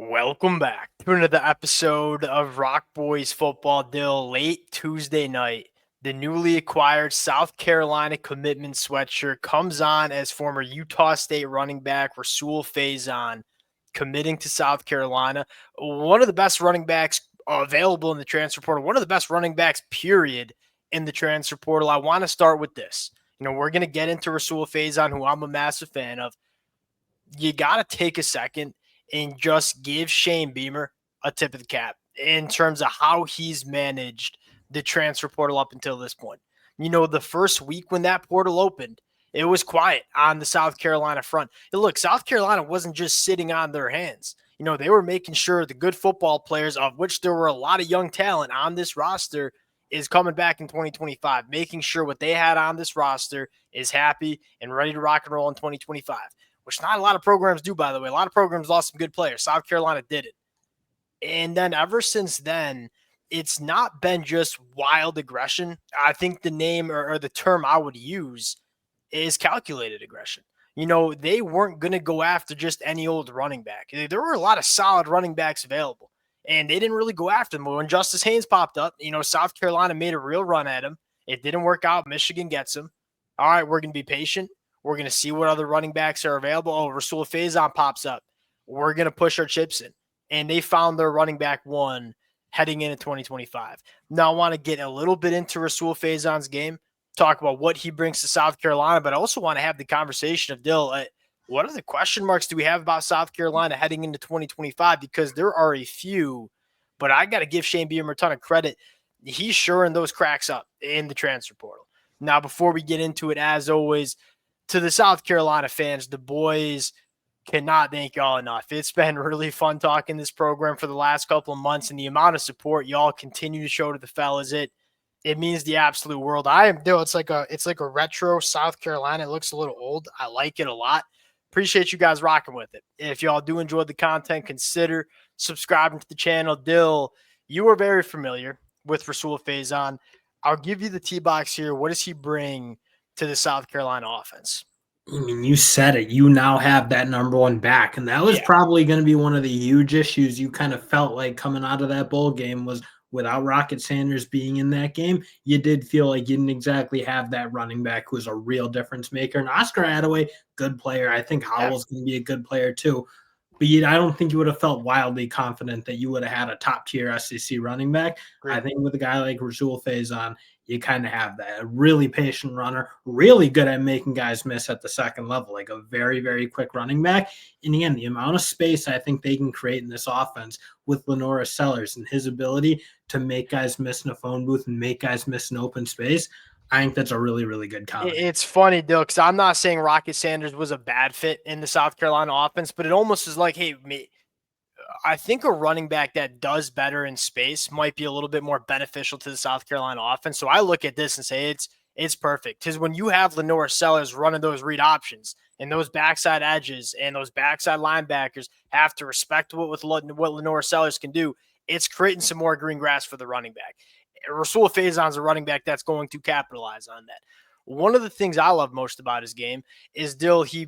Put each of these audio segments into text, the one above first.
Welcome back to another episode of Rock Boys Football Dill. Late Tuesday night, the newly acquired South Carolina commitment sweatshirt comes on as former Utah State running back Rahsul Faison committing to South Carolina. One of the best running backs available in the transfer portal, one of the best running backs, period, in the transfer portal. I want to start with this. We're going to get into Rahsul Faison, who I'm a massive fan of. You got to take a second and just give Shane Beamer a tip of the cap in terms of how he's managed the transfer portal up until this point. The first week when that portal opened, it was quiet on the South Carolina front. And look, South Carolina wasn't just sitting on their hands. They were making sure the good football players, of which there were a lot of young talent on this roster, is coming back in 2025, making sure what they had on this roster is happy and ready to rock and roll in 2025. Which not a lot of programs do, by the way. A lot of programs lost some good players. South Carolina did it. And then ever since then, it's not been just wild aggression. I think the name or the term I would use is calculated aggression. They weren't going to go after just any old running back. There were a lot of solid running backs available, and they didn't really go after them. When Justice Haynes popped up, South Carolina made a real run at him. It didn't work out. Michigan gets him. All right, we're going to be patient. We're going to see what other running backs are available. Oh, Rahsul Faison pops up. We're going to push our chips in. And they found their running back one heading into 2025. Now, I want to get a little bit into Rahsul Faison's game, talk about what he brings to South Carolina, but I also want to have the conversation of, Dill, what are the question marks do we have about South Carolina heading into 2025? Because there are a few, but I got to give Shane Beamer a ton of credit. He's shoring those cracks up in the transfer portal. Now, before we get into it, as always, to the South Carolina fans, the boys cannot thank y'all enough. It's been really fun talking this program for the last couple of months, and the amount of support y'all continue to show to the fellas, it means the absolute world. It's like a retro South Carolina. It looks a little old. I like it a lot. Appreciate you guys rocking with it. If y'all do enjoy the content, consider subscribing to the channel. Dill, you are very familiar with Rahsul Faison. I'll give you the T-box here. What does he bring to the South Carolina offense? I mean, you said it. You now have that number one back, and that was probably going to be one of the huge issues you kind of felt like coming out of that bowl game was without Rocket Sanders being in that game, you did feel like you didn't exactly have that running back who was a real difference maker. And Oscar Attaway, good player. I think Howell's going to be a good player too. But I don't think you would have felt wildly confident that you would have had a top-tier SEC running back. Great. I think with a guy like Rahsul Faison, you kind of have that. A really patient runner, really good at making guys miss at the second level, like a very, very quick running back. And again, the amount of space I think they can create in this offense with Lenora Sellers and his ability to make guys miss in a phone booth and make guys miss in open space, I think that's a really, really good combination. It's funny, Dill, because I'm not saying Rocket Sanders was a bad fit in the South Carolina offense, but it almost is like, hey, I think a running back that does better in space might be a little bit more beneficial to the South Carolina offense. So I look at this and say it's perfect. Because when you have Lenora Sellers running those read options and those backside edges and those backside linebackers have to respect what Lenora Sellers can do, it's creating some more green grass for the running back. Rahsul Faison's a running back that's going to capitalize on that. One of the things I love most about his game is Dill, he's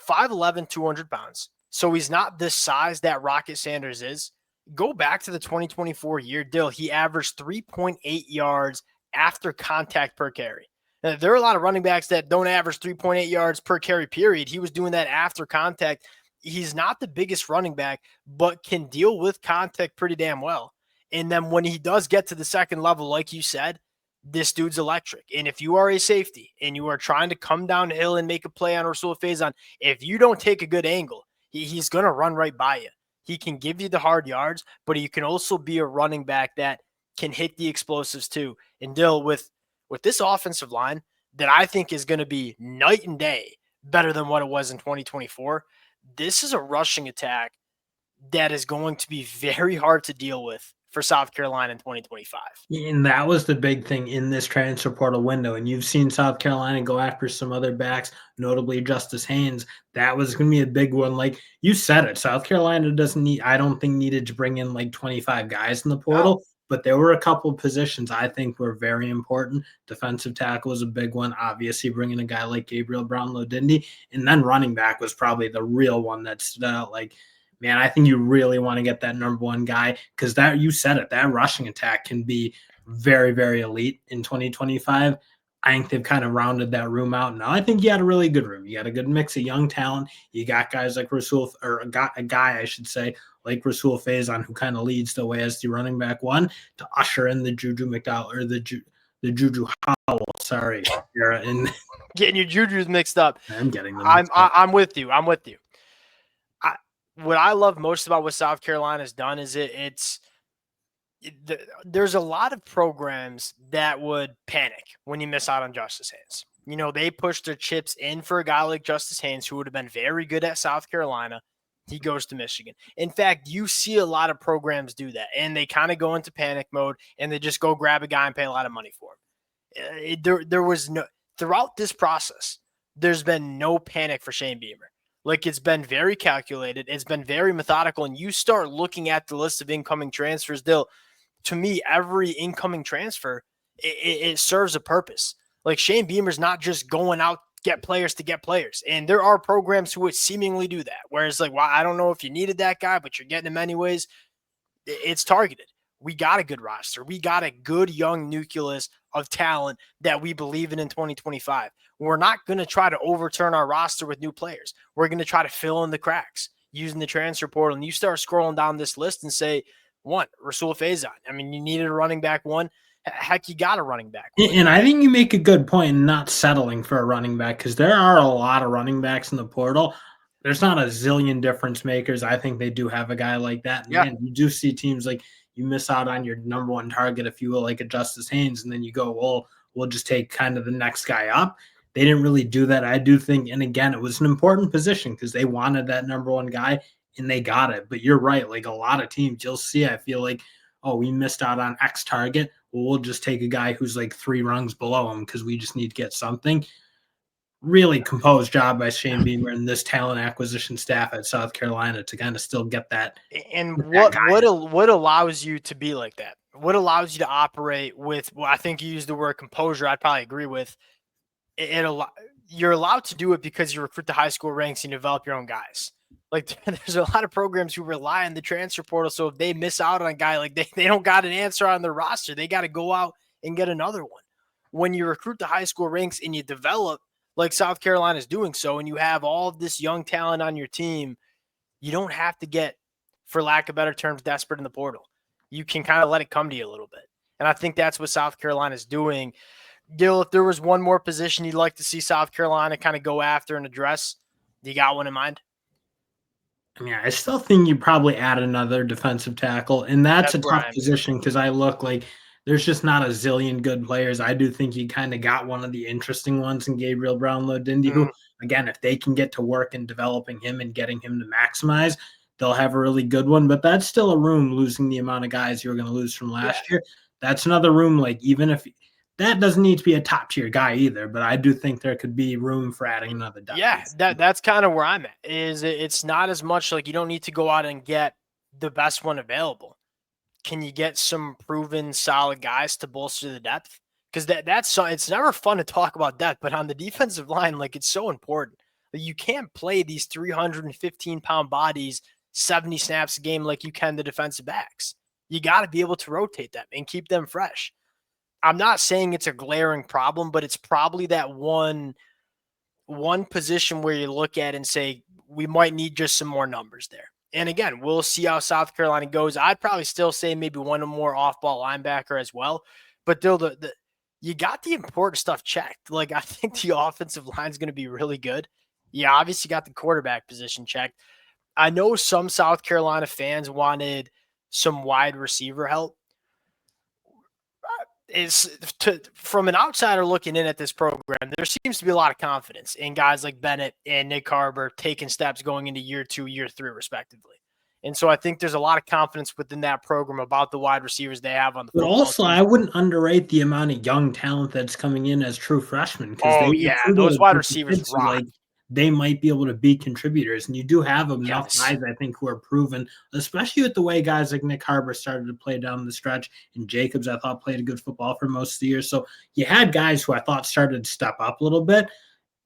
5'11", 200 pounds. So he's not this size that Rocket Sanders is. Go back to the 2024 year, Dill, he averaged 3.8 yards after contact per carry. Now, there are a lot of running backs that don't average 3.8 yards per carry, period. He was doing that after contact. He's not the biggest running back, but can deal with contact pretty damn well. And then when he does get to the second level, like you said, this dude's electric. And if you are a safety and you are trying to come down the hill and make a play on Rahsul Faison, if you don't take a good angle, he's going to run right by you. He can give you the hard yards, but he can also be a running back that can hit the explosives too. And Dill, with this offensive line that I think is going to be night and day better than what it was in 2024, this is a rushing attack that is going to be very hard to deal with for South Carolina in 2025. And that was the big thing in this transfer portal window. And you've seen South Carolina go after some other backs, notably Justice Haynes. That was going to be a big one. Like you said it, South Carolina I don't think needed to bring in like 25 guys in the portal. but there were a couple of positions I think were very important. Defensive tackle was a big one, obviously bringing a guy like Gabriel Brown-Lodindi, and then running back was probably the real one that stood out. Like, man, I think you really want to get that number one guy because that, you said it, that rushing attack can be very, very elite in 2025. I think they've kind of rounded that room out. Now I think you had a really good room. You got a good mix of young talent. You got guys like Rahsul, or a guy I should say, like Rahsul Faison, who kind of leads the way as the running back one to usher in the Juju McDowell or the Juju Howell. Sorry, era, and getting your Juju's mixed up. I'm getting them. I'm with you. I'm with you. What I love most about what South Carolina's done is there's a lot of programs that would panic when you miss out on Justice Haynes. You know, they pushed their chips in for a guy like Justice Haynes, who would have been very good at South Carolina. He goes to Michigan. In fact, you see a lot of programs do that, and they kind of go into panic mode, and they just go grab a guy and pay a lot of money for him. There was no, throughout this process, there's been no panic for Shane Beamer. Like, it's been very calculated. It's been very methodical, and you start looking at the list of incoming transfers, to me, every incoming transfer, it serves a purpose. Like, Shane Beamer's not just going out get players to get players. And there are programs who would seemingly do that. Whereas, like, well, I don't know if you needed that guy, but you're getting him anyways. It's targeted. We got a good roster. We got a good young nucleus of talent that we believe in 2025. We're not going to try to overturn our roster with new players. We're going to try to fill in the cracks using the transfer portal. And you start scrolling down this list and say, one, Rahsul Faison. I mean, you needed a running back one. Heck, you got a running back one. And I think you make a good point in not settling for a running back, because there are a lot of running backs in the portal. There's not a zillion difference makers. I think they do have a guy like that. And man, you do see teams like you miss out on your number one target, if you will, like a Justice Haynes, and then you go, well, we'll just take kind of the next guy up. They didn't really do that. I do think, and again, it was an important position because they wanted that number one guy and they got it. But you're right. Like, a lot of teams you'll see, I feel like, oh, we missed out on X target. Well, we'll just take a guy who's like 3 rungs below him because we just need to get something. Really composed job by Shane Beamer and this talent acquisition staff at South Carolina to kind of still get that. And what allows you to be like that? What allows you to operate with, well, I think you used the word composure. I'd probably agree with you're allowed to do it because you recruit the high school ranks and you develop your own guys. Like, there's a lot of programs who rely on the transfer portal. So if they miss out on a guy, like they don't got an answer on their roster, they got to go out and get another one. When you recruit the high school ranks and you develop like South Carolina is doing so, and you have all of this young talent on your team, you don't have to get, for lack of better terms, desperate in the portal. You can kind of let it come to you a little bit. And I think that's what South Carolina is doing. Gil, if there was one more position you'd like to see South Carolina kind of go after and address, do you got one in mind? I mean, I still think you probably add another defensive tackle, and that's a tough position because I look like there's just not a zillion good players. I do think you kind of got one of the interesting ones in Gabriel Brown-Lodindi, who, again, if they can get to work in developing him and getting him to maximize, they'll have a really good one. But that's still a room, losing the amount of guys you're going to lose from last year. That's another room, like, even if – that doesn't need to be a top-tier guy either, but I do think there could be room for adding another depth. Yeah, that's kind of where I'm at. It's not as much like you don't need to go out and get the best one available. Can you get some proven solid guys to bolster the depth? Because that's it's never fun to talk about depth, but on the defensive line, like, it's so important. Like, you can't play these 315-pound bodies 70 snaps a game like you can the defensive backs. You got to be able to rotate them and keep them fresh. I'm not saying it's a glaring problem, but it's probably that one position where you look at and say, we might need just some more numbers there. And again, we'll see how South Carolina goes. I'd probably still say maybe one more off-ball linebacker as well. But still, you got the important stuff checked. Like, I think the offensive line is going to be really good. You obviously got the quarterback position checked. I know some South Carolina fans wanted some wide receiver help. From an outsider looking in at this program, there seems to be a lot of confidence in guys like Bennett and Nick Harbor taking steps going into year 2, year 3, respectively. And so I think there's a lot of confidence within that program about the wide receivers they have on the football But also, team. I wouldn't underrate the amount of young talent that's coming in as true freshmen. Oh, yeah, those wide receivers rock. Like, they might be able to be contributors. And you do have enough Yes. guys, I think, who are proven, especially with the way guys like Nick Harbor started to play down the stretch, and Jacobs, I thought, played a good football for most of the year. So you had guys who I thought started to step up a little bit.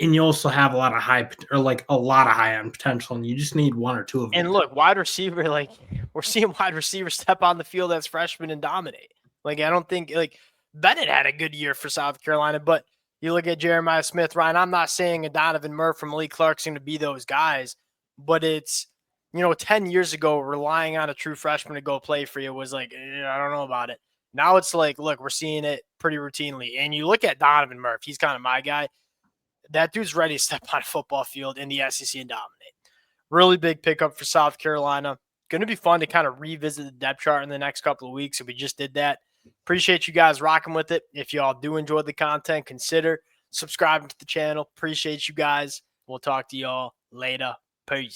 And you also have a lot of high end potential, and you just need one or two of them. And look, wide receiver, like we're seeing wide receivers step on the field as freshmen and dominate. Like I don't think like Bennett had a good year for South Carolina, but you look at Jeremiah Smith, Ryan. I'm not saying a Donovan Murphy from Malik Clarkson to be those guys, but it's 10 years ago, relying on a true freshman to go play for you was like, I don't know about it. Now it's like, look, we're seeing it pretty routinely. And you look at Donovan Murphy, he's kind of my guy. That dude's ready to step on a football field in the SEC and dominate. Really big pickup for South Carolina. Going to be fun to kind of revisit the depth chart in the next couple of weeks. And we just did that. Appreciate you guys rocking with it. If y'all do enjoy the content, consider subscribing to the channel. Appreciate you guys. We'll talk to y'all later. Peace.